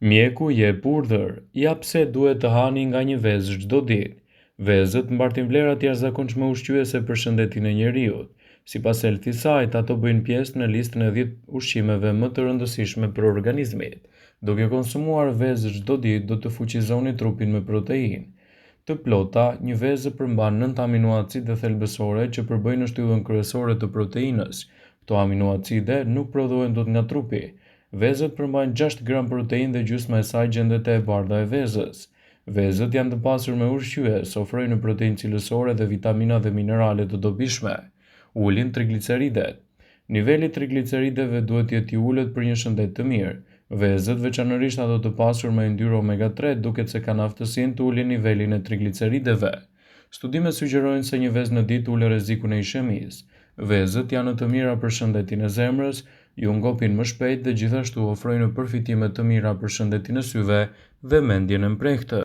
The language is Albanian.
Mjeku jep urdhër, ja pse duhet të hani nga një vezë çdo ditë. Vezët mbartin vlera të jashtëzakonshme ushqyese për shëndetin e njeriut. Sipas Healthy Site, ato bëjnë pjesë në listën e 10 ushqimeve më të rëndësishme për organizmin. Duke konsumuar vezë çdo ditë, do të fuqizoni trupin me proteinë të plota. Një vezë përmban 9 aminoacide thelbësore që përbëjnë në shtyllën kryesore të proteinës. Këto aminoacide nuk prodhohen dot nga trupi. Vezët përmbajnë 6 gram proteinë dhe gjysma e saj gjendet e bardha e vezës. Vezët janë të pasur me ushqyes, ofrojnë proteinë cilësore dhe vitamina dhe minerale të dobishme. Ulin trigliceridet. Niveli i triglicerideve duhet të jetë i ulët për një shëndet të mirë. Vezët, veçanërisht ato të pasur me yndyrë omega 3, duket se kanë aftësinë të ulin nivelin e triglicerideve. Studimet sugjerojnë se një vezë në ditë ul rrezikun e ishemisë. Vezët janë të mira për shëndetin e zemrës, ju ngopin më shpejt dhe gjithashtu ofrojnë përfitime të mira për shëndetin e syve dhe mendjen e mprehtë.